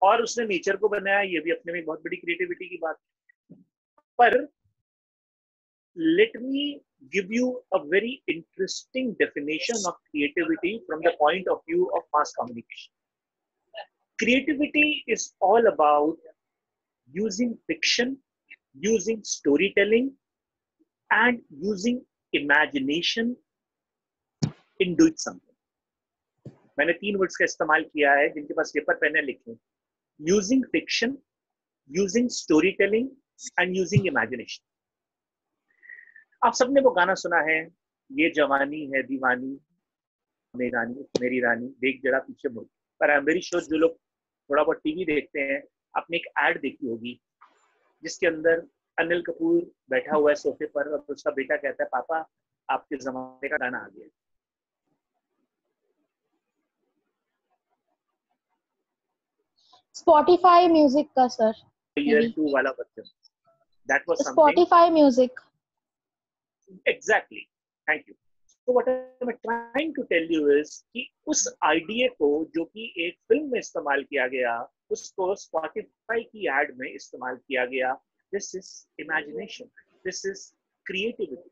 और उसने नेचर को बनाया, ये भी अपने में बहुत बड़ी क्रिएटिविटी की बात है। पर let me give you a very interesting definition of creativity from the point of view of mass communication. Creativity is all about using fiction, using storytelling, and using imagination in doing something. मैंने 3 words का इस्तेमाल किया है, जिनके पास paper pen है लिखें। Using fiction, using story telling and using imagination. आप सबने वो गाना सुना है, ये जवानी है दीवानी, मेरी रानी देख जरा पीछे मुड़। पर आई एम वेरी श्योर जो लोग थोड़ा बहुत टीवी देखते हैं, आपने एक एड देखी होगी जिसके अंदर अनिल कपूर बैठा हुआ है सोफे पर और उसका बेटा कहता है, पापा आपके जमाने का गाना आ गया। Spotify music का sir. Year 2 वाला बच्चा। That was something. Spotify music. Exactly. Thank you. So what I'm trying to tell you is कि उस आइडिया को जो कि एक फिल्म में इस्तेमाल किया गया, उसको Spotify की एड में इस्तेमाल किया गया। This is imagination. This is creativity.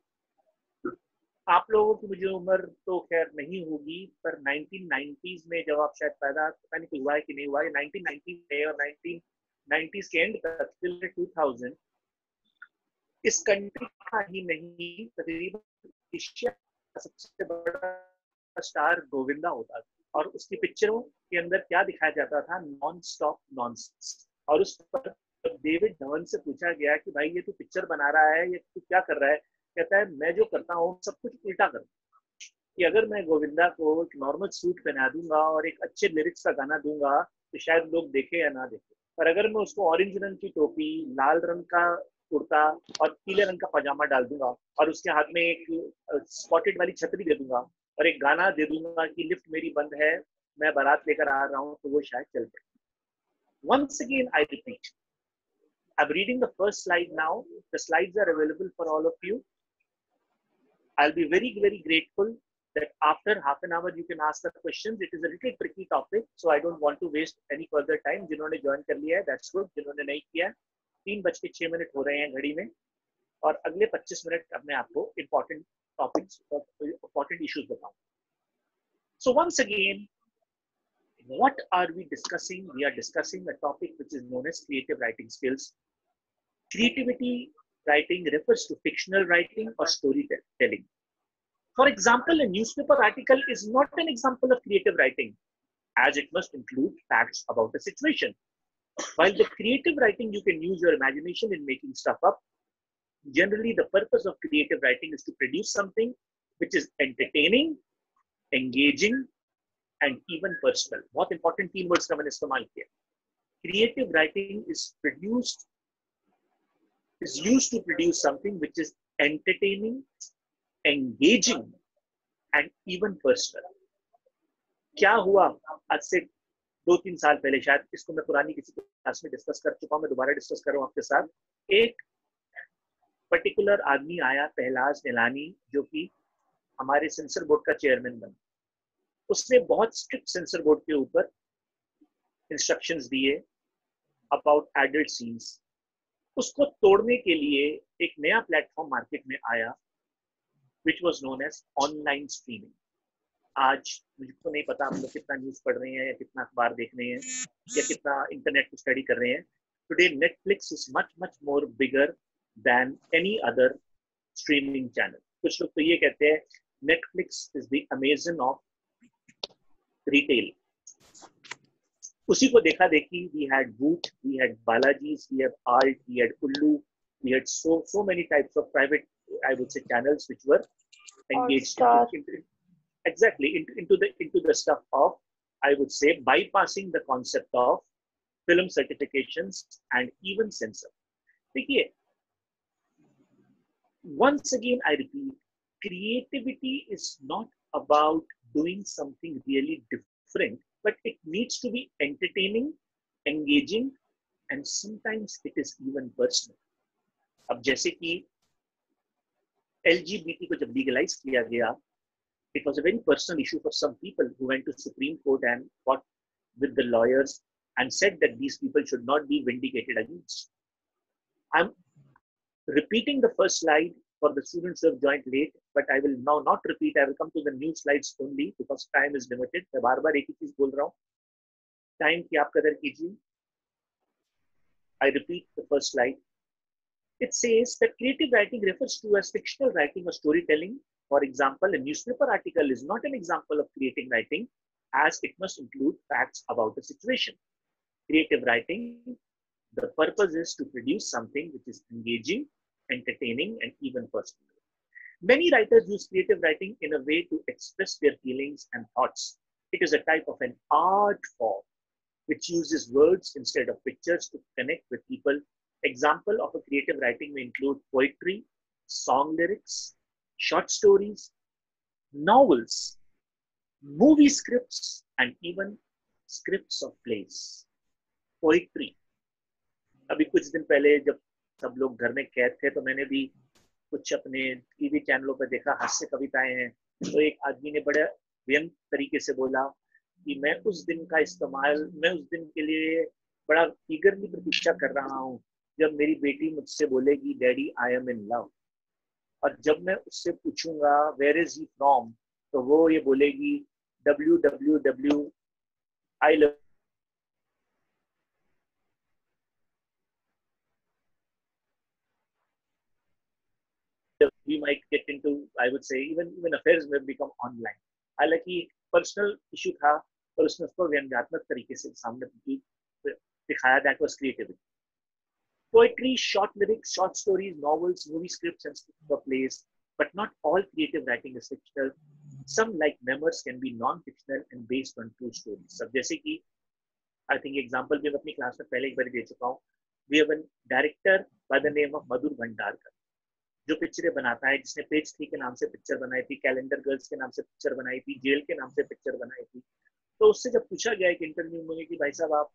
आप लोगों की मुझे उम्र तो खैर नहीं होगी, पर 1990s में जब आप शायद पैदा, पता नहीं हुआ है कि नहीं हुआ है, 1990 में और 1990s के एंड तक till 2000 इस कंट्री का ही नहीं, तकरीबन एशिया का सबसे बड़ा स्टार गोविंदा होता था, और उसकी पिक्चरों के अंदर क्या दिखाया जाता था, नॉन स्टॉप नॉनसेंस। और उस पर डेविड धवन से पूछा गया कि भाई ये तू पिक्चर बना रहा है, ये तू क्या कर रहा है? कहता है मैं जो करता हूँ सब कुछ उल्टा करता हूँ, कि अगर मैं गोविंदा को एक नॉर्मल सूट पहना दूंगा और एक अच्छे लिरिक्स का गाना दूंगा तो शायद लोग देखे या ना देखे, पर अगर मैं उसको ऑरेंज रंग की टोपी, लाल रंग का कुर्ता और पीले रंग का पजामा डाल दूंगा और उसके हाथ में एक स्पॉटेड वाली छतरी दे दूंगा और एक गाना दे दूंगा कि लिफ्ट मेरी बंद है, मैं बारात लेकर आ रहा हूँ, तो वो शायद चल पड़े। Once again I repeat, I'm reading the first slide now. The slides are available for all of you. I'll be very, very grateful that after half an hour you can ask the questions. It is a little tricky topic, so I don't want to waste any further time. जिन्होंने join कर लिया है, that's good. जिन्होंने नहीं किया, 3:06 हो रहे हैं घड़ी में, और अगले 25 मिनट अब मैं आपको important topics और important issues बताऊँ. So once again, what are we discussing? We are discussing a topic which is known as creative writing skills. Creativity writing refers to fictional writing or storytelling. For example, a newspaper article is not an example of creative writing, as it must include facts about a situation. While the creative writing, you can use your imagination in making stuff up. Generally, the purpose of creative writing is to produce something which is entertaining, engaging, and even personal. बहुत important 3 words का मैंने इस्तेमाल किया. Creative writing is used to produce something which is entertaining, engaging, and even personal. क्या हुआ आज से 2-3 साल पहले, शायद इसको मैं पुरानी किसी क्लास में डिस्कस कर चुका हूं, मैं दोबारा डिस्कस कर रहा हूं आपके साथ. एक पर्टिकुलर आदमी आया, पहलाज निलानी, जो कि हमारे सेंसर बोर्ड का चेयरमैन बना. उसने बहुत स्ट्रिक्ट सेंसर बोर्ड के ऊपर इंस्ट्रक्शंस दिए अबाउट एडल्ट सीन्स. उसको तोड़ने के लिए एक नया प्लेटफॉर्म मार्केट में आया which was known as online streaming. आज मुझको नहीं पता आप लोग कितना न्यूज़ पढ़ रहे हैं या कितना अखबार देख रहे हैं या कितना इंटरनेट पे स्टडी कर रहे हैं. Today Netflix is much more bigger than any other streaming channel. कुछ लोग तो ये कहते हैं Netflix is the Amazon of retail. उसी को देखा देखी, we had Voot, we had Balaji's, we had Alt, we had Ullu, we had so many types of private, I would say, channels which were engaged into the stuff of, I would say, bypassing the concept of film certifications and even censor. देखिए, once again I repeat, creativity is not about doing something really different, but it needs to be entertaining, engaging, and sometimes it is even personal. अब जैसे कि LGBT को जब legalise किया गया, it was a very personal issue for some people who went to Supreme Court and fought with the lawyers and said that these people should not be vindicated against. I'm repeating the first slide for the students who have joined late, but I will now not repeat. I will come to the new slides only because time is limited. मैं बार-बार एक ही चीज बोल रहा हूँ. Time की आप कदर कीजिए. I repeat the first slide. It says that creative writing refers to as fictional writing or storytelling. For example, a newspaper article is not an example of creative writing, as it must include facts about a situation. Creative writing, the purpose is to produce something which is engaging, entertaining, and even personal. Many writers use creative writing in a way to express their feelings and thoughts. It is a type of an art form which uses words instead of pictures to connect with people. Example of a creative writing may include poetry, song lyrics, short stories, novels, movie scripts, and even scripts of plays. Poetry. अभी कुछ दिन पहले जब सब लोग घर में कैद थे तो मैंने भी कुछ अपने टीवी चैनलों पर देखा हास्य कविताएं हैं. तो एक आदमी ने बड़े व्यंग तरीके से बोला कि मैं उस दिन के लिए बड़ा ईगरली प्रतीक्षा कर रहा हूँ जब मेरी बेटी मुझसे बोलेगी daddy I am in love. और जब मैं उससे पूछूंगा वेयर इज ही फ्रॉम तो वो ये बोलेगी www I love. We might get into, I would say, even affairs may become online. हालांकि पर्सनल इशू था पर उसने उसको व्यंग्यात्मक तरीके से सामने दिखाया. That was creativity. Poetry, short lyrics, short stories, novels, movie scripts, and scripts for plays. But not all creative writing is fictional. Some, like memoirs, can be non-fictional and based on true stories. सब जैसे कि I think example भी मैं अपनी class में पहले एक बार दे चुका हूँ. We have a director by the name of Madhur Bhandarkar, जो पिक्चरें बनाता है, जिसने पेज 3 के नाम से पिक्चर बनाई थी, कैलेंडर गर्ल्स के नाम से पिक्चर बनाई थी, जेल के नाम से पिक्चर बनाई थी. तो उससे जब पूछा गया एक इंटरव्यू में कि भाई साहब आप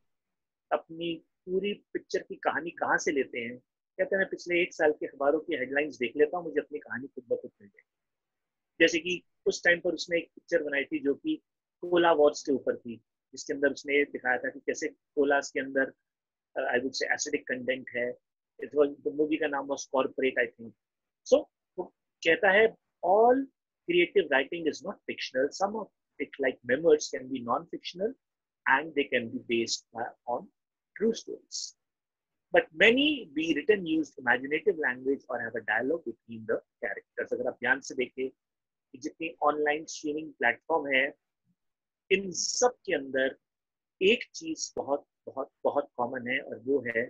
अपनी पूरी पिक्चर की कहानी कहाँ से लेते हैं, कहते हैं मैं पिछले 1 साल के अखबारों की हेडलाइंस देख लेता हूँ, मुझे अपनी कहानी खुद ब खुद मिल जाए. जैसे कि उस टाइम पर उसने एक पिक्चर बनाई थी जो कि कोला वॉर्स के ऊपर थी, जिसके अंदर उसने दिखाया था कि कैसे कोलास के अंदर आई वुड से एसिडिक कंटेंट है. इट वाज द मूवी का नाम वाज कॉर्पोरेट आई थिंक. सो वो कहता है all creative writing is not fictional. Some of it, like memoirs, can be non-fictional and they can be based on true stories. But many be written use imaginative language or have a dialogue between the characters. अगर आप ध्यान से देखें कि जितनी online streaming platform है, इन सब के अंदर एक चीज बहुत बहुत बहुत कॉमन है और वो है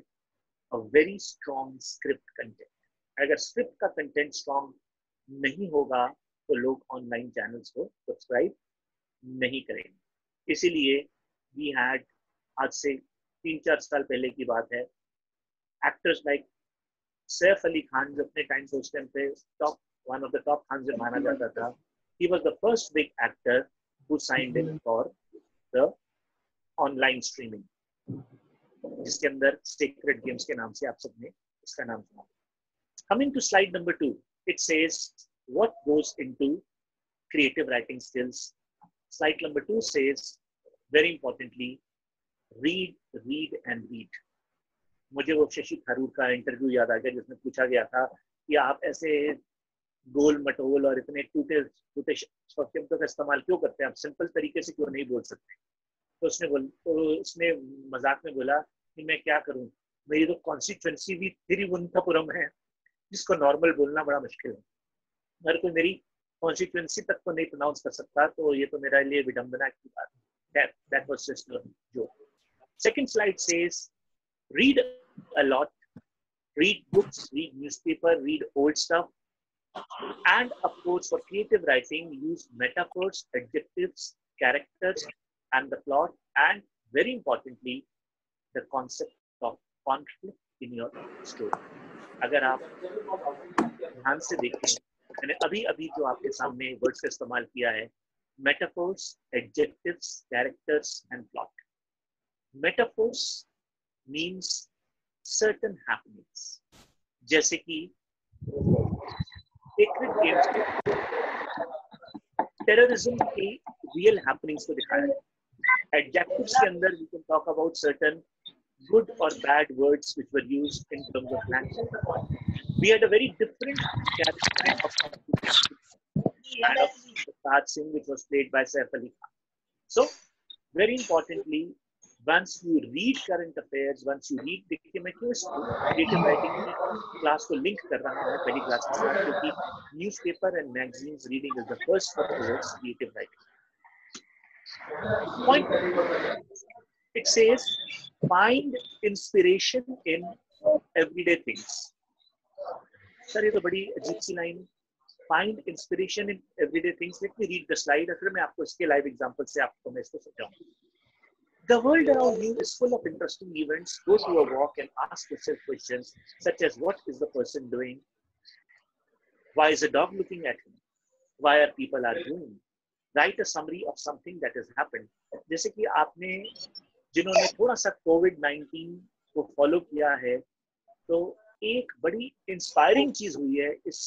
a very strong script content. अगर स्क्रिप्ट का कंटेंट स्ट्रॉन्ग नहीं होगा तो लोग ऑनलाइन चैनल्स को सब्सक्राइब नहीं करेंगे. इसीलिए वी हैड, आज से 3-4 साल पहले की बात है, एक्टर्स लाइक सैफ अली खान, जो अपने टाइम से उस टाइम पे one of the top Khan से माना जाता था. He was the first big actor who signed in for the online streaming, जिसके अंदर सीक्रेट गेम्स के नाम से आप सबने इसका नाम सुना. Coming to slide number 2, it says what goes into creative writing skills. Slide number 2 says, very importantly, read, read and read. मुझे वो शशि थरूर का इंटरव्यू याद आ गया जिसमें पूछा गया था कि आप ऐसे गोल मटोल और इतने टूटे शब्दों का इस्तेमाल क्यों करते हैं, आप सिंपल तरीके से क्यों नहीं बोल सकते. तो उसने मजाक में बोला कि मैं क्या करूं, मेरी तो कॉन्स्टिट्यूएंसी भी तिरुवनंतपुरम है जिसको नॉर्मल बोलना बड़ा मुश्किल है. अगर कोई मेरी कॉन्स्टिट्यूएंसी तक को नहीं प्रोनाउंस कर सकता तो ये तो मेरे लिए विडंबना की बात है. That was just a joke. Second slide says, read a lot, read books, read newspaper, read old stuff, and of course for creative writing use metaphors, adjectives, characters, and the plot, and very importantly the concept of conflict in your story. अगर आप ध्यान से देखें, मैंने अभी जो आपके सामने वर्ड्स का इस्तेमाल किया है, metaphors, adjectives, characters and plot. Metaphors means certain happenings, जैसे कि Sacred Games टेररिज्म की रियल हैपनिंग्स को दिखाया है. Adjectives के अंदर we can talk about certain good or bad words which were used in terms of language. We had a very different character of kind of Taj Singh, which was played by Saif Ali Khan. So, very importantly, once you read current affairs, once you read, देखिए मैं क्यों creative writing की class को link कर रहा हूँ पहली class के साथ, क्योंकि newspaper and magazines reading is the first step towards creative writing. Point number 1, it says find inspiration in everyday things. Sir ये तो बड़ी अजीब सी line, find inspiration in everyday things. Let me read the slide, और फिर मैं आपको इसके live example से आपको मैं इसको समझाऊंगा. The world around you is full of interesting events. Go to a walk and ask yourself questions such as what is the person doing? Why is a dog looking at him? Why are people arguing? Write a summary of something that has happened. जैसे कि आपने जिन्होंने थोड़ा सा कोविड-19 को follow किया है, तो एक बड़ी इंस्पायरिंग चीज हुई है इस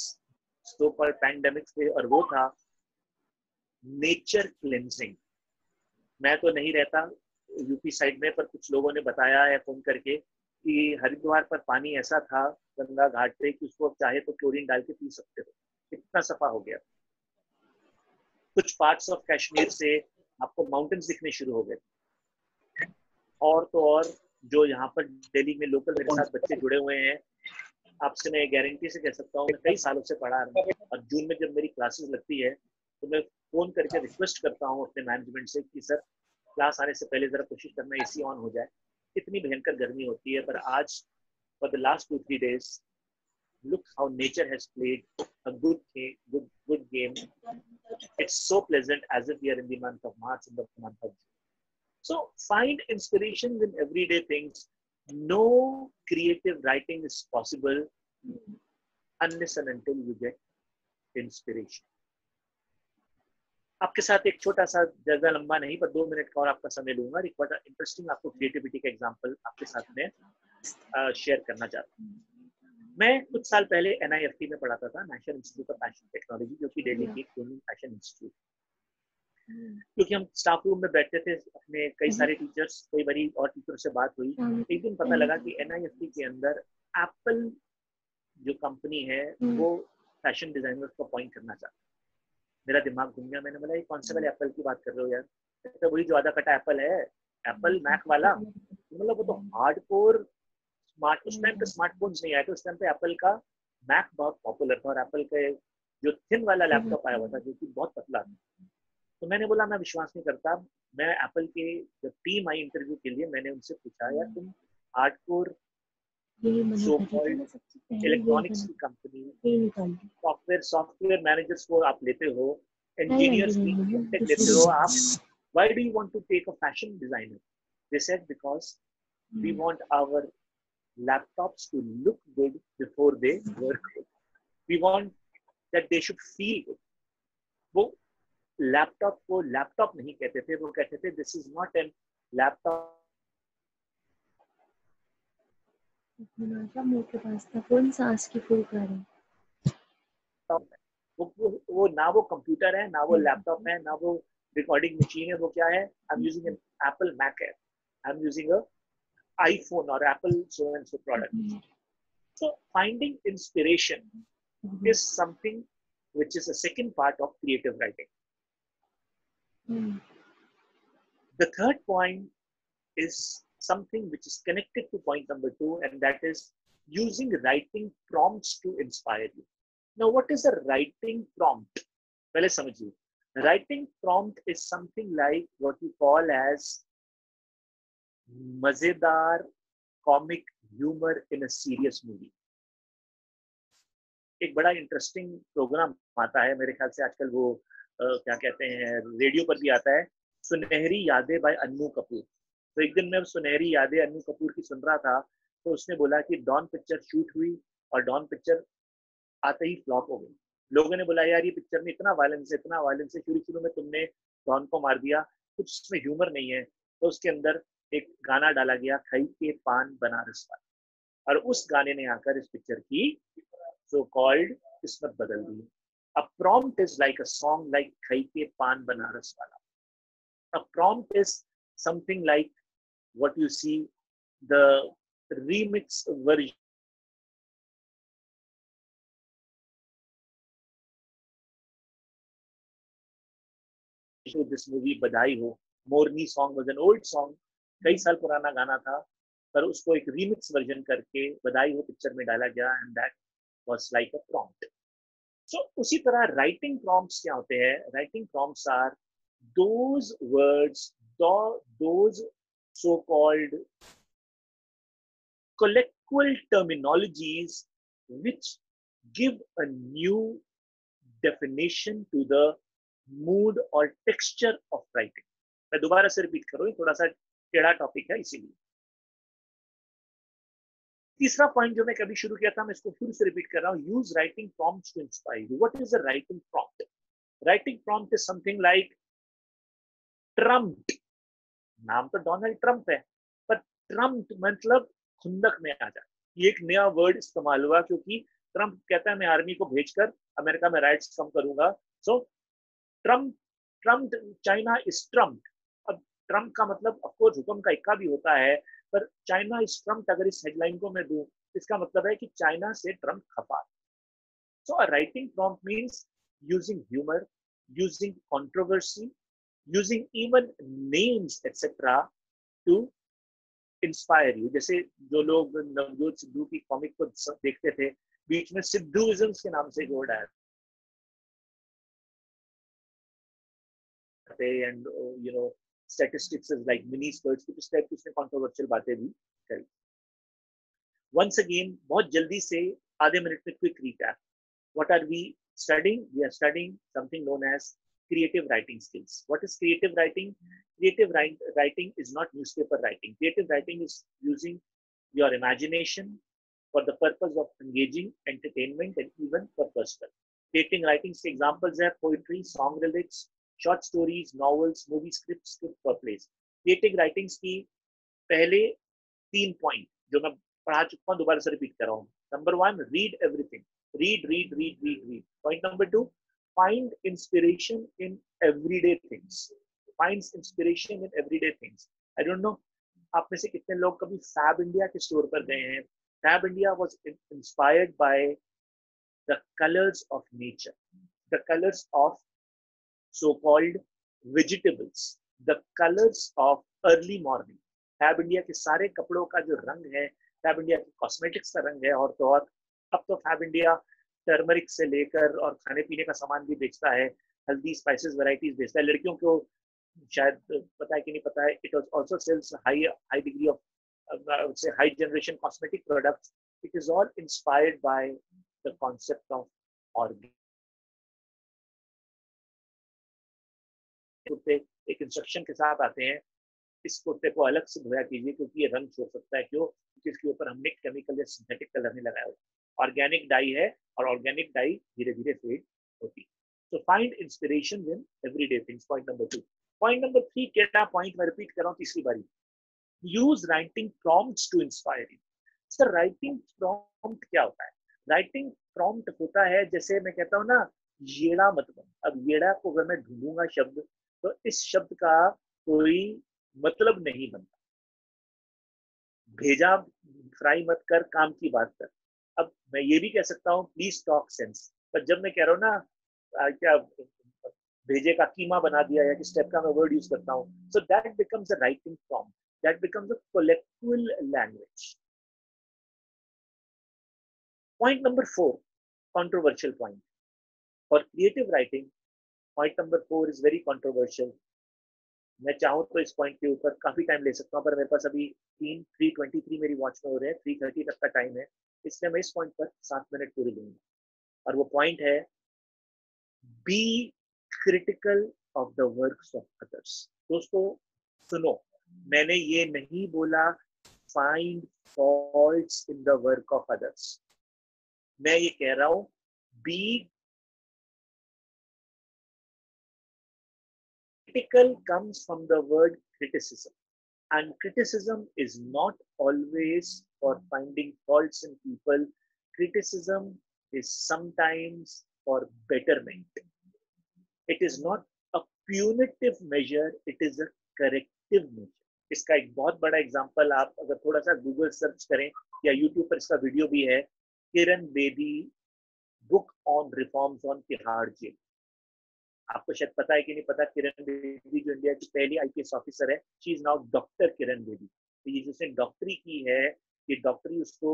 सो कॉल्ड पैंडेमिक से, और वो था नेचर क्लेंजिंग. मैं तो नहीं रहता यूपी साइड में, पर कुछ लोगों ने बताया है फोन करके कि हरिद्वार पर पानी ऐसा था गंगा घाट पे कि उसको चाहे तो क्लोरीन डाल के पी सकते हो, इतना सफा हो गया. कुछ पार्ट्स ऑफ कश्मीर से आपको माउंटेन्स दिखने शुरू हो गए. और तो और जो यहाँ पर दिल्ली में लोकल मेरे साथ बच्चे जुड़े हुए हैं, आपसे मैं गारंटी से कह सकता हूँ, मैं कई सालों से पढ़ा रहा हूँ, और जून में जब मेरी क्लासेस लगती है तो मैं फोन करके रिक्वेस्ट करता हूँ अपने मैनेजमेंट से कि सर क्लास आने से पहले जरा कोशिश करना एसी ऑन हो जाए. इतनी भयंकर गर्मी होती है, पर आज for the last 2-3 days look how nature has played a good game. It's so pleasant, as if we are in the month of March, in the month of June. So find inspirations in everyday things. No creative writing is possible unless and until you get inspiration. आपके साथ एक छोटा सा, ज्यादा लंबा नहीं पर 2 minute का और आपका समय लूंगा. एक बड़ा इंटरेस्टिंग आपको क्रिएटिविटी का एग्जांपल आपके साथ में शेयर करना चाहता हूँ. मैं कुछ साल पहले NIFT में पढ़ाता था, national institute of fashion technology, जो कि दिल्ली की एक फैशन इंस्टीट्यूट. क्योंकि हम स्टाफ रूम में बैठते थे अपने, कई सारे टीचर्स, कई बारी और टीचर से बात हुई. एक दिन पता लगा कि NIFT के अंदर एप्पल जो कंपनी है वो फैशन डिजाइनर्स को अपॉइंट करना चाहता. मेरा दिमाग घूम गया. मैंने बोला ये कौन से वाले एप्पल की बात कर रहे हो यार? तो वही जो आधा कटा एप्पल है, एप्पल मैक वाला. मतलब वो तो हार्डकोर स्मार्ट, उस टाइम पे स्मार्टफोन्स नहीं आए थे, उस टाइम पे एप्पल का मैक बहुत पॉपुलर था, और एप्पल के जो थिन वाला लैपटॉप आया हुआ था जो कि बहुत पतला था. तो मैंने बोला मैं विश्वास नहीं करता. मैं एप्पल के जब टीम आई इंटरव्यू के लिए, मैंने उनसे पूछा यार तुम हार्डकोर सो कॉल्ड इलेक्ट्रॉनिक्स की कंपनी, सॉफ्टवेयर मैनेजर्स को आप लेते हो, इंजीनियर्स की टेक लेते हो, आप why do you want to take a fashion designer? They said because we want our laptops to look good before they work good. We want that they should feel good. वो laptop को laptop नहीं कहते थे, वो कहते थे this is not an laptop. मुंह के पास था, कौन सांस की फूंक रहा है? वो ना वो कंप्यूटर है, ना वो लैपटॉप है, ना वो रिकॉर्डिंग मशीन है. वो क्या है? I am using an Apple Mac है, I am using a iPhone or Apple so and so product. So finding inspiration is something which is a second part of creative writing. The third point is something which is connected to point number 2, and that is using writing prompts to inspire you. Now, what is a writing prompt? Well, let's समझिए. Writing prompt is something like what you call as मजेदार comic humour in a serious movie. एक बड़ा interesting programme आता है मेरे ख्याल से आजकल, वो क्या कहते हैं, रेडियो पर भी आता है, सुनहरी यादें बाय अन्नू कपूर. तो एक दिन मैं सुनहरी यादें अन्नू कपूर की सुन रहा था, तो उसने बोला कि डॉन पिक्चर शूट हुई और डॉन पिक्चर आते ही फ्लॉप हो गई. लोगों ने बोला यार ये पिक्चर में इतना वायलेंस है, शुरू में तुमने डॉन को मार दिया, कुछ उसमें ह्यूमर नहीं है. तो उसके अंदर एक गाना डाला गया, खई के पान बनारस वाला, और उस गाने ने आकर इस पिक्चर की सो कॉल्ड किस्मत बदल दी. A prompt is like a song like खई के पान बनारस वाला. A prompt is something like what you see, the remix version of this movie बधाई हो. मोरनी song was an old song, कई साल पुराना गाना था, पर उसको एक रीमिक्स वर्जन करके बधाई हो पिक्चर में डाला गया, and that was like a prompt. So उसी तरह राइटिंग प्रॉम्प्ट्स क्या होते हैं? Writing prompts are those words, those so called colloquial terminologies which give a new definition to the mood or texture of writing. मैं दोबारा से repeat करूं, थोड़ा सा टेढ़ा टॉपिक है इसीलिए. तीसरा पॉइंट जो मैं कभी शुरू किया था, मैं इसको फिर से रिपीट कर रहा हूं. Use writing prompts to inspire you. What is a writing prompt? Writing prompt is something like Trump. नाम तो डोनाल्ड ट्रम्प है, पर ट्रम्प मतलब खुंदक में आ जाए. ये एक नया वर्ड इस्तेमाल हुआ क्योंकि ट्रम्प कहता है मैं आर्मी को भेजकर अमेरिका में राइट्स कम करूंगा. सो ट्रम्प, चाइना इज ट्रम्प. अब ट्रम्प का मतलब ऑफकोर्स हुक्म का इक्का भी होता है, पर चाइना इज ट्रम्प अगर इस हेडलाइन को मैं दूं, इसका मतलब है कि चाइना से ट्रम्प खफा. So a writing prompt means using humour, using controversy, using even names etcetera to inspire you. जैसे जो लोग नवजोत सिद्धू की कॉमिक को देखते थे, बीच में सिद्धूइज्म्स के नाम से एक वर्ड आया and you know statistics is like mini sprouts, कुछ टाइप की उसने कंट्रोवर्शियल बातें भी करी. वंस अगेन बहुत जल्दी से आधे मिनट में quick recap. What are we studying? We are studying something known as creative writing skills. What is creative writing? Creative writing is not newspaper writing. Creative writing is using your imagination for the purpose of engaging, entertainment, and even for personal. Creative writing के examples है poetry, song lyrics, short stories, novels, movie scripts, script for plays. Creative writing की पहले 3 point जो मैं पढ़ा चुका हूँ, दोबारा से रिपीट कर रहा हूँ. Number 1, read everything. Read. Point number 2, find inspiration in everyday things. Finds inspiration in everyday things. I don't know आप में से कितने लोग कभी फैब इंडिया के स्टोर पर गए हैं. Fabindia was inspired by the colors of nature, the colors of so-called vegetables, the colors of early morning. Fabindia के सारे कपड़ों का जो रंग है, फैब इंडिया की कॉस्मेटिक्स का रंग है. और तो और अब तो फैब इंडिया टर्मरिक से लेकर और खाने पीने का सामान भी बेचता है, हल्दी स्पाइसेस वैरायटीज बेचता है. लड़कियों को शायद पता है कि नहीं पता है, it also sells high degree of say high generation cosmetic products. It is all inspired by the concept of organic. कुत्ते एक इंस्ट्रक्शन के साथ आते हैं, इस कुत्ते को अलग से धोया कीजिए क्योंकि ये रंग छोड़ सकता है. क्यों? क्योंकि इसके ऊपर हमने केमिकल या सिंथेटिक कलर नहीं लगाया. ऑर्गेनिक डाई है और ऑर्गेनिक डाई धीरे धीरे फेड होती. So find inspiration in everyday things. Point number 2. Point number 3, क्या पॉइंट मैं रिपीट कर रहा हूँ तीसरी बारी. Use writing prompts to inspire you. Sir, writing prompt क्या होता है? Writing prompt होता है जैसे मैं कहता हूँ ना, येड़ा मत बन. अब येड़ा को अगर मैं ढूंढूंगा शब्द, तो इस शब्द का कोई मतलब नहीं बनता. भेजा फ्राई मत कर, काम की बात कर. अब मैं ये भी कह सकता हूँ प्लीज टॉक सेंस, पर जब मैं कह रहा हूँ ना क्या भेजे का कीमा बना दिया या किस टाइप का मैं वर्ड यूज करता हूँ, so that becomes a writing prompt, that becomes a colloquial language. Point number 4, controversial point. For creative writing, point number 4 is very controversial. मैं चाहूँ तो इस पॉइंट के ऊपर काफी टाइम ले सकता हूँ, पर मेरे पास अभी 3:23 मेरी वॉच में हो रहे हैं, 3:30 तक का टाइम है, इसलिए मैं इस पॉइंट पर 7 मिनट पूरी लूंगा. और वो पॉइंट है B critical of the works of others. दोस्तों सुनो, मैंने ये नहीं बोला find faults in the work of others. मैं ये कह रहा हूं B critical comes from the word criticism, and criticism is not always for finding faults in people. Criticism is sometimes for betterment. It is not a punitive measure, it is a corrective active nature. इसका एक बहुत बड़ा example आप अगर थोड़ा सा Google search करें या यूट्यूब पर इसका वीडियो भी है, Kiran Bedi book on reforms on Tihar jail. आपको शायद पता है कि नहीं पता, किरण बेदी जो इंडिया की पहली आईपीएस ऑफिसर है, she is now doctor Kiran Bedi. तो ये जिसने डॉक्टरी की है, ये डॉक्टरी उसको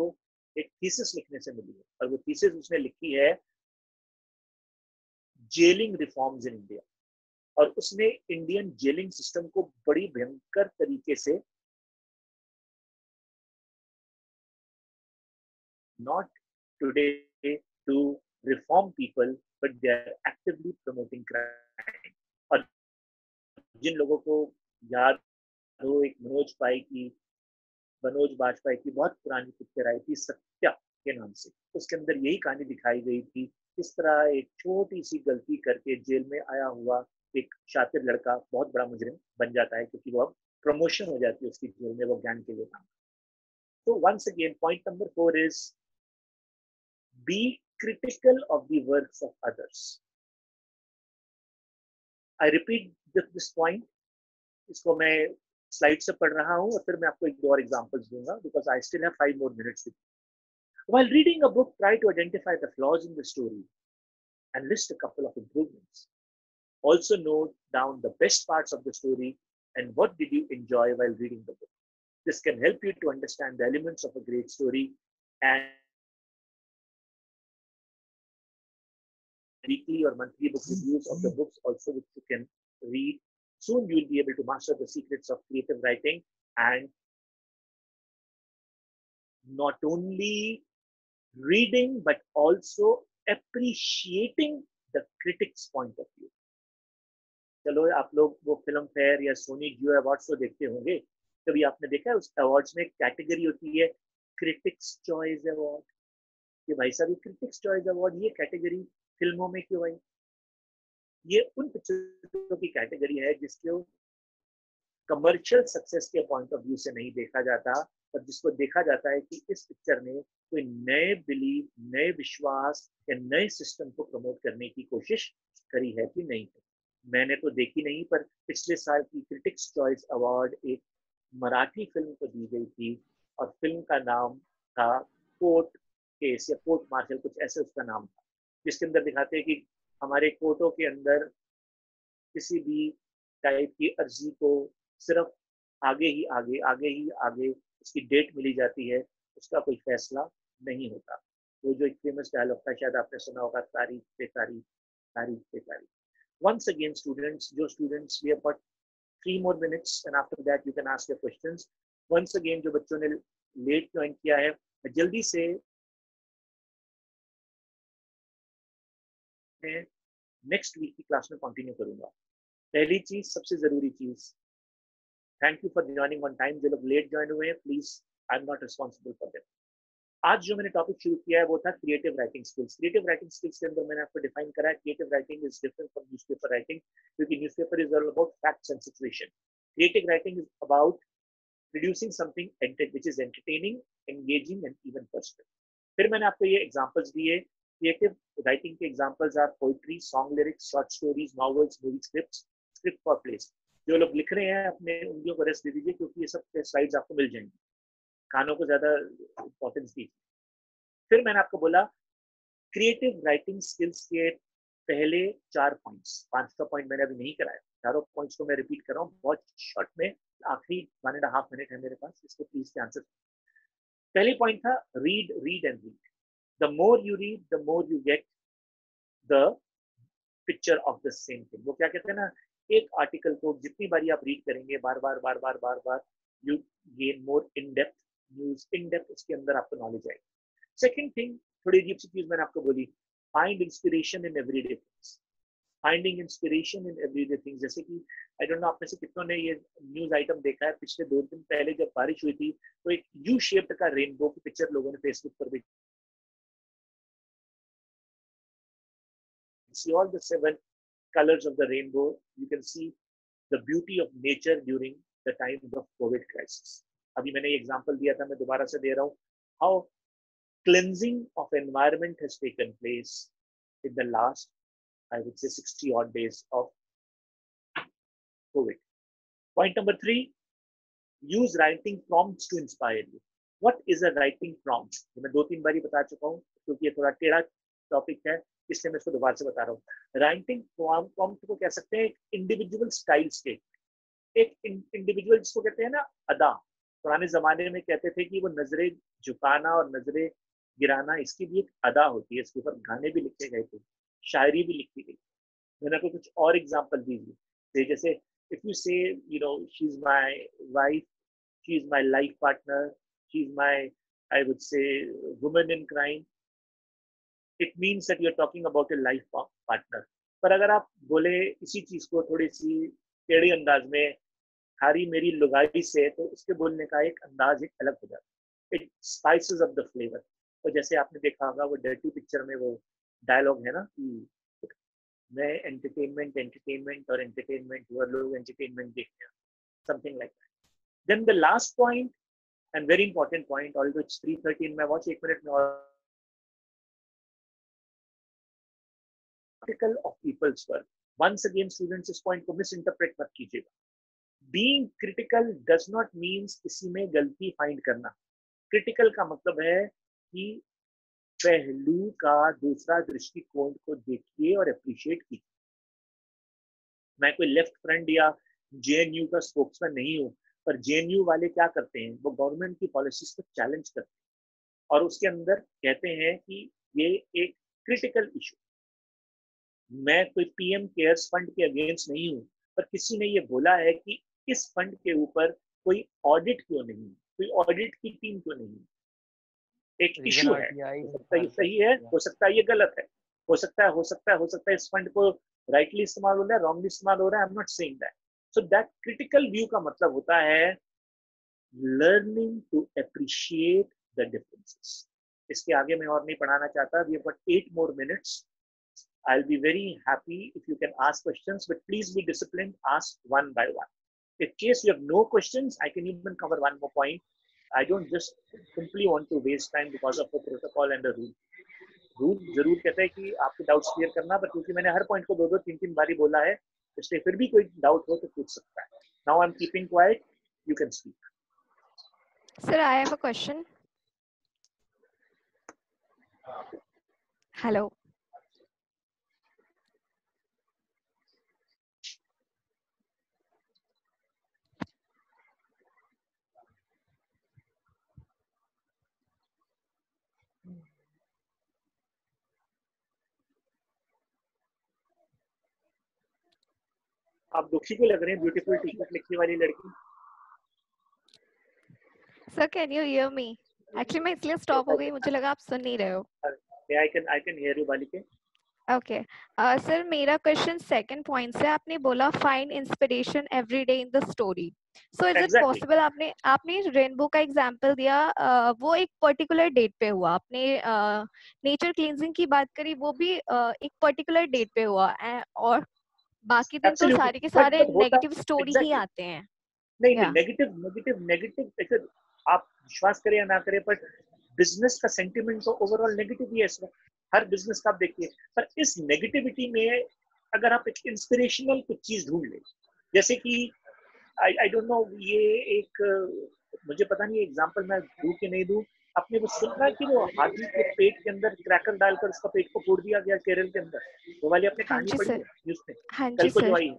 एक थीसिस लिखने से मिली है, और वो थीसिस उसने लिखी है जेलिंग रिफॉर्म्स इन इंडिया। और उसने इंडियन जेलिंग सिस्टम को बड़ी भयंकर तरीके से, not today to reform people, but they are actively promoting crime. और जिन लोगों को याद हो, एक मनोज बाजपेयी की बहुत पुरानी पिक्चर आई थी सत्या के नाम से, उसके अंदर यही कहानी दिखाई गई थी, किस तरह एक छोटी सी गलती करके जेल में आया हुआ एक शातिर लड़का बहुत बड़ा मुजरिम बन जाता है, क्योंकि वो अब प्रमोशन हो जाती है उसकी जेल में, वो ज्ञान के लिए काम। तो once again point number 4 is be critical of the works of others. I repeat this point. इसको मैं स्लाइड से पढ़ रहा हूँ और फिर मैं आपको एक दो और एग्जांपल्स दूंगा, because I still have 5 more minutes with you. While reading a book, try to identify the flaws in the story and list a couple of improvements. Also note down the best parts of the story and what did you enjoy while reading the book. This can help you to understand the elements of a great story, and weekly or monthly book reviews of the books also, which you can read. Soon you will be able to master the secrets of creative writing, and not only reading but also appreciating the critic's point of view. चलो आप लोग वो film fair या सोनी जियो awards तो देखते होंगे, कभी आपने देखा है उस अवार्ड्स में कैटेगरी होती है क्रिटिक्स चॉइस अवार्ड, कि भाई साहब क्रिटिक्स चॉइस अवार्ड ये कैटेगरी फिल्मों में क्यों आई? ये उन पिक्चरों की कैटेगरी है जिसको कमर्शियल सक्सेस के पॉइंट ऑफ व्यू से नहीं देखा जाता, पर जिसको देखा जाता है कि इस पिक्चर ने कोई नए बिलीफ, नए विश्वास या नए सिस्टम को प्रमोट करने की कोशिश करी है कि नहीं। मैंने तो देखी नहीं, पर पिछले साल की क्रिटिक्स चॉइस अवार्ड एक मराठी फिल्म को दी गई थी, और फिल्म का नाम था कोर्ट केस या कोर्ट मार्शल, कुछ ऐसे उसका नाम था, जिसके अंदर दिखाते हैं कि हमारे कोर्टों के अंदर किसी भी टाइप की अर्जी को सिर्फ आगे उसकी डेट मिली जाती है, उसका कोई फैसला नहीं होता। वो जो एक फेमस डायलॉग था, शायद आपने सुना होगा, तारीख पे तारीख, तारीख पे तारीख। Once again students, जो students, we have got 3 more minutes and after that you can ask your questions. Once again जो बच्चों ने लेट ज्वाइन किया है, मैं जल्दी से नेक्स्ट वीक की क्लास में कंटिन्यू करूंगा। पहली चीज, सबसे जरूरी चीज, thank you for joining on time. जो लोग लेट ज्वाइन हुए हैं, please, I am not responsible for them. आज जो मैंने टॉपिक शुरू किया है वो था creative writing skills. Creative writing skills के अंदर मैंने आपको डिफाइन करा है creative writing is different from newspaper writing, क्योंकि newspaper is all about facts and situation. Creative writing is about producing something which is entertaining, engaging and even personal. फिर मैंने आपको ये एग्जांपल्स दिए। क्रिएटिव राइटिंग के examples are poetry, song lyrics, short stories, novels, movie scripts, script for plays. जो लोग लिख रहे हैं अपने उंगलियों को रेस्ट दे दीजिए, क्योंकि ये सब स्लाइड्स आपको मिल जाएंगी, कानों को ज्यादा इंपॉर्टेंस दीजिए। फिर मैंने आपको बोला क्रिएटिव राइटिंग स्किल्स के पहले 4 पॉइंट्स, 5वां पॉइंट मैंने अभी नहीं कराया, चारों पॉइंट्स को मैं रिपीट कर रहा हूँ बहुत शॉर्ट में, आखिरी 1.5 मिनट है मेरे पास, इसको प्लीज के आंसर। पहली पॉइंट था read, read and read. The more you read, the more you get the picture of the same thing. वो क्या कहते हैं ना, एक आर्टिकल को जितनी बारी आप रीड करेंगे, बार बार, you gain more in depth news, in depth उसके अंदर आपको नॉलेज आएगी। सेकंड थिंग, थोड़ी अजीब सी चीज मैंने आपको बोली, find inspiration in everyday things. Finding inspiration in everyday things, जैसे कि आई डोंट नो आप में से कितनों ने ये न्यूज आइटम देखा है, पिछले 2 दिन पहले जब बारिश हुई थी तो एक यू शेप्ड का रेनबो की पिक्चर लोगों ने फेसबुक पर भी, see all the 7 colors of the rainbow, you can see the beauty of nature during the time of COVID crisis. अभी मैंने एग्जांपल दिया था, मैं दोबारा से दे रहा हूँ, how cleansing of environment has taken place in the last, I would say, 60 odd days of COVID. Point number 3, use writing prompts to inspire you. What is a writing prompt? मैं 2-3 बारी बता चुका हूँ क्योंकि ये थोड़ा टेढ़ा टॉपिक है, इसलिए मैं इसको दोबारा से बता रहा हूँ। राइटिंग प्रॉम्प्ट को कह सकते हैं एक इंडिविजुअल स्टाइल स्टेट, एक इंडिविजुअल जिसको कहते हैं ना अदा। पुराने जमाने में कहते थे कि वो नजरें झुकाना और नजरें गिराना, इसकी भी एक अदा होती है। इसके ऊपर गाने भी लिखे गए थे, शायरी भी लिखी गई। मैंने आपको कुछ और एग्जांपल दीजिए, जैसे if you say you know she is my wife, she is my life partner, she is my I would say woman in crime, it means that you are talking about a life partner. पर अगर आप बोले इसी चीज को थोड़ी सी टेढ़े अंदाज में, हारी मेरी लुगाई से, तो उसके बोलने का एक अंदाज एक अलग हो जाता है। It spices up the flavour. तो जैसे आपने देखा होगा वो डर्टी पिक्चर में वो डायलॉग है ना कि मैं एंटरटेनमेंट और एंटरटेनमेंट वो लोग एंटरटेनमेंट देखते हैं, something like that. Then the last point and very important point, although it's 3:13 मैं वॉच 1 मिनट में और critical of people's work. Once again students इस पॉइंट को मिसइंटरप्रेट मत कीजिएगा। Being critical does not means किसी में गलती फाइंड करना। क्रिटिकल का मतलब है कि पहलू का दूसरा दृष्टिकोण को देखिए और अप्रिशिएट कीजिए। मैं कोई लेफ्ट फ्रंट या जेएनयू का स्पोक्समैन नहीं हूँ, पर जेएनयू वाले क्या करते हैं, वो गवर्नमेंट की पॉलिसीज को चैलेंज करते हैं और उसके अंदर कहते हैं कि ये एक क्रिटिकल इशू। मैं कोई पीएम केयर्स फंड के अगेंस्ट नहीं हूँ, पर किसी ने ये बोला है कि इस फंड के ऊपर कोई ऑडिट क्यों नहीं, कोई ऑडिट की टीम क्यों नहीं। एक इशू है, हो सकता है ये सही है, हो सकता है ये गलत है, हो सकता है इस फंड को राइटली इस्तेमाल हो रहा है, रॉन्गली इस्तेमाल हो रहा है। I am not saying that. So that critical view का मतलब होता है learning to appreciate the differences. इसके आगे मैं और नहीं पढ़ाना चाहता। We have got 8 more minutes. I'll be very happy if you can ask questions, but please be disciplined. Ask one by one. In case you have no questions, I can even cover one more point. I don't just simply want to waste time because of the protocol and the rule. Rule जरूर कहता है कि आपके doubts clear करना, पर क्योंकि मैंने हर point को 2-3 बारी बोला है, इसलिए फिर भी कोई डाउट हो तो पूछ सकता है। Now I'm keeping quiet. You can speak. Sir, I have a question. Hello. आप दुखी क्यों लग रहे हैं? ब्यूटीफुल टी-शर्ट लिखने वाली लड़की। Sir, can you hear me? Actually मैं इसलिए stop हो गई, मुझे लगा आप सुन नहीं रहे हो। I can hear you, बालिके। Okay. Sir, मेरा question second point से आपने बोला find inspiration every day in the story. So is it Exactly. possible आपने रेनबो का एग्जांपल दिया, वो एक पर्टिकुलर डेट पे हुआ। आपने नेचर क्लींजिंग की बात करी, वो भी एक पर्टिकुलर डेट पे हुआ, और बाकी दिन तो सारे के सारे नेगेटिव स्टोरी ही आते हैं। नहीं, नेगेटिव आप विश्वास करें या ना करें, पर बिजनेस का सेंटिमेंट तो ओवरऑल नेगेटिव ही है इसमें। हर बिजनेस का आप देखिए, पर इस नेगेटिविटी में अगर आप एक इंस्पिरेशनल कुछ चीज ढूंढ ले, जैसे कि आई डोंट नो, ये एक मुझे पता नहीं एग्जांपल मैं दूं कि नहीं दूं। आपने वो सुना कि वो हाथी के पेट के अंदर क्रैकर डालकर उसका पेट को फोड़ दिया गया केरल के अंदर, वो वाली आपने कहानी पढ़ी है न्यूज़ में, कल को जो आई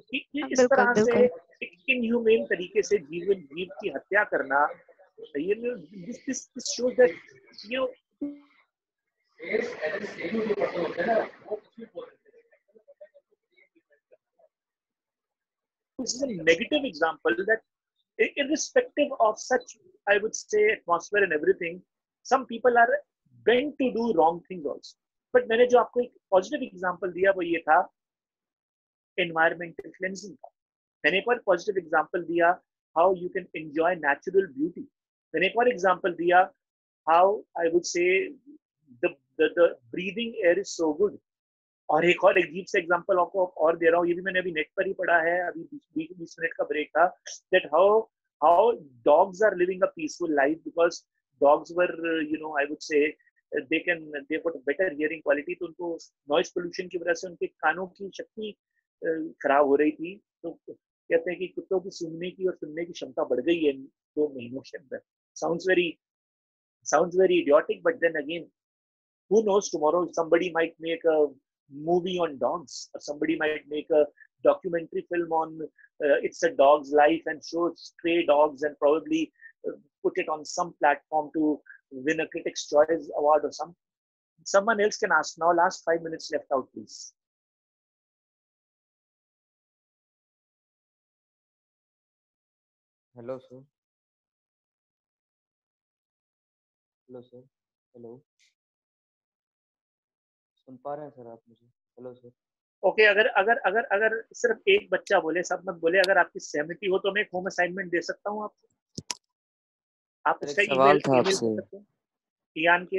कि इस तरह से एक इनह्यूमेन तरीके से जीव की हत्या करना, this shows that you this is a negative example that irrespective of such, I would say, atmosphere and everything, some people are bent to do wrong things also. But मैंने जो आपको एक पॉजिटिव एग्जांपल दिया वो ये था environmental cleansing का। मैंने एक और पॉजिटिव एग्जांपल दिया how you can enjoy natural beauty। मैंने एक और एग्जांपल दिया how I would say the breathing air is so good। और एक और अजीब से एग्जांपल आपको और दे रहा हूँ, ये भी मैंने अभी नेट पर ही पढ़ा है, अभी 20 मिनट का ब्रेक था, that how dogs are living a peaceful life because dogs were, I would say they've got a better hearing quality। तो उनको नॉइज पोल्यूशन की वजह से उनके कानों की शक्ति खराब हो रही थी, तो कहते हैं कि कुत्तों की सूंघने की और सुनने की क्षमता बढ़ गई है 2 महीनों के अंदर. Sounds very idiotic, but then again, who knows, tomorrow somebody might make a movie on dogs, or somebody might make a documentary film on it's a dog's life and show stray dogs and probably put it on some platform to win a Critics' Choice Award or something. Someone else can ask now. Last 5 minutes left out, please. Hello sir. Hello sir. Hello, सुन पा रहे हैं sir आप मुझे? Hello sir. Okay, अगर सिर्फ एक बच्चा बोले, सब मत बोले, अगर आपकी सहमति हो तो मैं एक होम असाइनमेंट दे सकता हूँ आपको. आप उसका ईमेल था दे सकते हैं. इयान की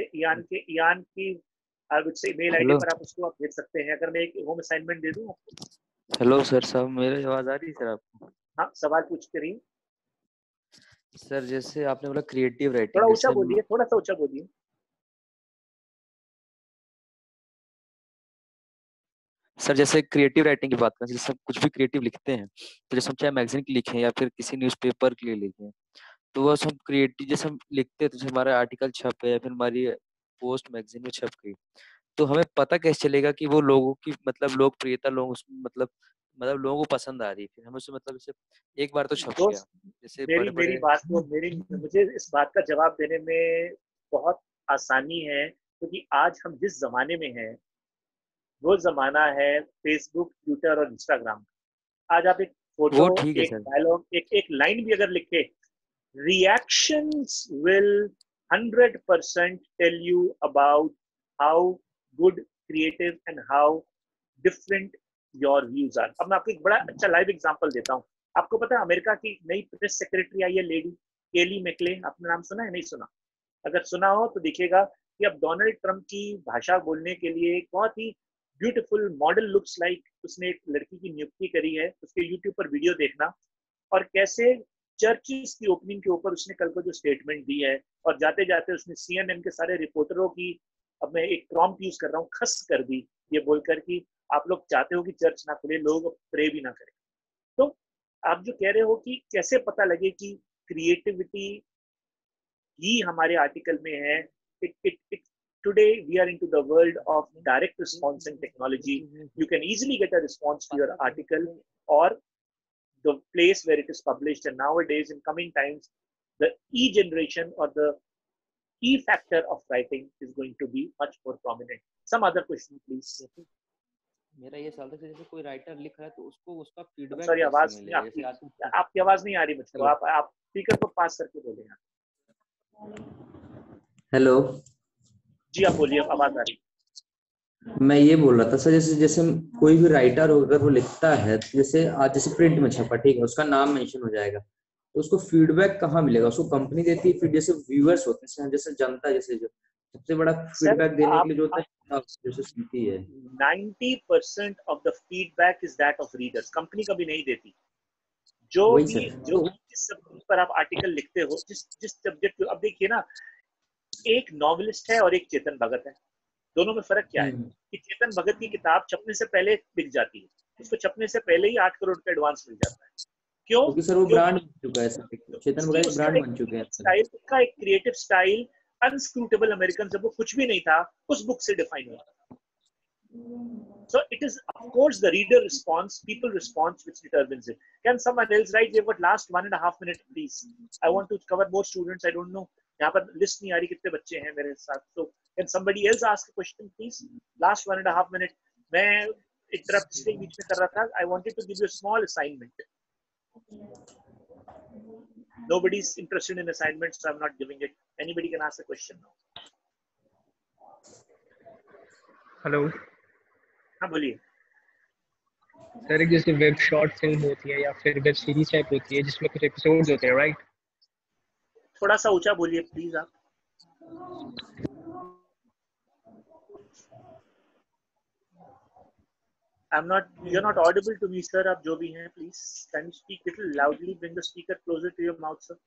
ईमेल आईडी हेलो. पर आप उसको आप भेज सकते हैं. अगर मैं एक होम असाइनमेंट दे दूं आपको. हेलो सर साहब, मेरी आवाज आ रही है सर आपको? हाँ, सवाल पूछते रहिए. सर जैसे आपने बोला क्रिएटिव थोड़ा राइटिंग, ऊंचा जैसे बोलिए, थोड़ा सा ऊंचा बोलिए. सर जैसे क्रिएटिव राइटिंग की बात करें, जैसे हम कुछ भी क्रिएटिव लिखते हैं, तो जैसे हम चाहे मैगजीन की लिखें या फिर किसी न्यूज़पेपर के लिए लिखें, तो वो हम क्रिएटिव जैसे हम लिखते हैं, तो जैसे हमारा आर्टिकल छप है या फिर हमारी पोस्ट मैगजीन में छप गई, तो हमें पता कैसे चलेगा कि वो लोगों की मतलब लोकप्रियता, लोग उसमें मतलब लोगों को पसंद आ रही है? फिर हमें उससे मतलब जैसे एक बार तो छप गया, दोस्त, जैसे मेरी बड़े मेरी बड़े. बात को मेरी मुझे इस बात का जवाब देने में बहुत आसानी है, क्योंकि आज हम जिस जमाने में हैं वो जमाना है फेसबुक, ट्विटर और इंस्टाग्राम. आज आप एक फोटो, वो ठीक है एक सर. डायलॉग, एक लाइन भी अगर लिखे, reactions will 100% tell you about how good, creative and how different your views are. अब मैं आपको एक बड़ा अच्छा लाइव एग्जांपल देता हूँ. आपको पता है अमेरिका की नई प्रेस सेक्रेटरी आई है, लेडी केली मैकले. आपने नाम सुना है? नहीं सुना? अगर सुना हो तो देखिएगा कि अब डोनाल्ड ट्रंप की भाषा बोलने के लिए एक बहुत ही ब्यूटीफुल मॉडल लुक्स लाइक उसने एक लड़की की नियुक्ति करी है. उसके यूट्यूब पर वीडियो देखना. और कैसे चर्चिस की ओपनिंग के ऊपर उसने कल को जो स्टेटमेंट दी है, और जाते जाते उसने सीएनएन के सारे रिपोर्टरों की, अब मैं एक प्रॉम्प्ट यूज कर रहा हूँ, खस कर दी, ये बोलकर कि आप लोग चाहते हो कि चर्च ना खुले, लोग प्रे भी ना करें. तो आप जो कह रहे हो कि कैसे पता लगे कि क्रिएटिविटी ही हमारे आर्टिकल में है. It today we are into the world of direct response and technology. You can easily get a response to your article or the place where it is published. And nowadays, in coming times, the e generation or the e factor of writing is going to be much more prominent. Some other question, please. मेरा ये सवाल था कि जैसे कोई writer लिख रहा है तो उसको उसका फीडबैक सॉरी, कैसे आवाज मिलेगा? आपकी जैसे आजकल. आपकी आवाज नहीं आ रही मुझको. हेलो. आप स्पीकर को पास करके बोलें. हेलो. जी आप बोलिए, आवाज आ रही. मैं ये बोल रहा था सर, जैसे जैसे कोई भी राइटर हो, अगर वो लिखता है, तो जैसे आज जैसे प्रिंट में छपा, ठीक है, उसका नाम मेंशन हो जाएगा, तो उसको फीडबैक कहाँ मिलेगा? उसको कंपनी देती है, फिर जैसे व्यूअर्स होते हैं, जैसे जनता, जैसे जो सबसे बड़ा सर, फीडबैक देने के आप लिए जो होता है, जैसे सुनती है. 90% of the feedback is that of readers. Company कभी नहीं देती. जो वही भी सर. जो जिस सब्जेक्ट पर आप आर्टिकल लिखते हो, जिस जिस सब्जेक्ट, अब देखिए ना, एक नॉवलिस्ट है और एक चेतन भगत है. दोनों में फर्क क्या है? कि चेतन भगत की किताब छपने से पहले बिक जाती है, उसको छपने से पहले ही 8 करोड़ का एडवांस मिल जाता है. क्यों? क्योंकि सर वो ब्रांड बन चुका है सर, चेतन उसकी भगत एक उसका ब्रांड एक बन चुके हैं सर. स्टाइल, उसका एक क्रिएटिव स्टाइल अनस्क्रूटेबल अमेरिकन, जब वो कुछ भी नहीं था, उस बुक से डिफाइन हुआ. So it is, of course, the reader response, people response, which determines it. Can someone else write? We've got last 1.5 minutes, please. I want to cover more students. I don't know. यहाँ पर list नहीं आ रही कितने बच्चे हैं मेरे साथ. So can somebody else ask a question, please? Last 1.5 minutes. मैं interrupt इसलिए बीच में कर रहा था. I wanted to give you a small assignment. Nobody's interested in assignments, so I'm not giving it. Anybody can ask a question now. Hello हाँ बोलिए. Sir, एक जैसे वेब शॉर्ट फिल्म होती है या फिर वेब सीरीज टाइप होती है जिसमें कुछ एपिसोड्स होते हैं, राइट? थोड़ा सा ऊंचा बोलिए प्लीज आप. You're not audible to me, sir. आप जो भी हैं, please can you speak little loudly? Bring the speaker closer to your mouth, sir.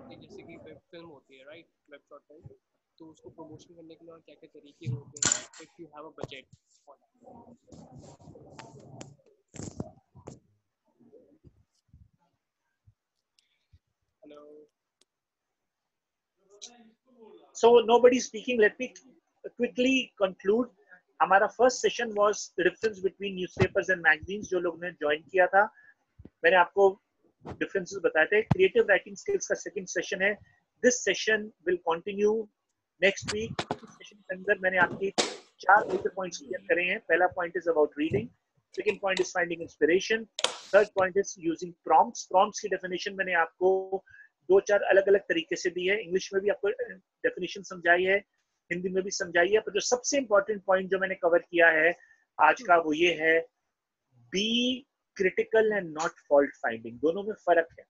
जैसे कि वेब फिल्म होती है, राइट? वेब शॉर्ट फिल्म तो उसको प्रमोशन करने के लिए और क्या क्या तरीके होते हैं if you have a budget? Hello, So nobody speaking. Let me quickly conclude. हमारा first session vas deferens between newspapers and magazines. जो लोग ने ज्वाइन किया था, मैंने आपको डिफरेंसेस बताए थे. क्रिएटिव राइटिंग स्किल्स का सेकंड सेशन है. This session will continue next week. इस सेशन के अंदर मैंने आपके 4 मेजर पॉइंट्स क्लियर करे हैं. पहला point is about reading, second point is finding inspiration, third point is using prompts. Prompts की डेफिनेशन मैंने आपको 2-4 अलग अलग तरीके से दी है. इंग्लिश में भी आपको डेफिनेशन समझाई है, हिंदी में भी समझाई है. पर जो सबसे इंपॉर्टेंट पॉइंट जो मैंने कवर किया है आज का, वो ये है, B critical and not fault finding. दोनों में फर्क है.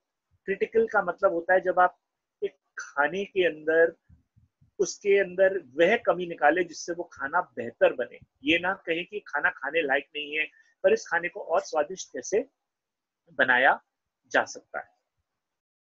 क्रिटिकल का मतलब होता है जब आप एक खाने के अंदर उसके अंदर वह कमी निकाले जिससे वो खाना बेहतर बने. ये ना कहें कि खाना खाने लायक नहीं है, पर इस खाने को और स्वादिष्ट कैसे बनाया जा सकता है.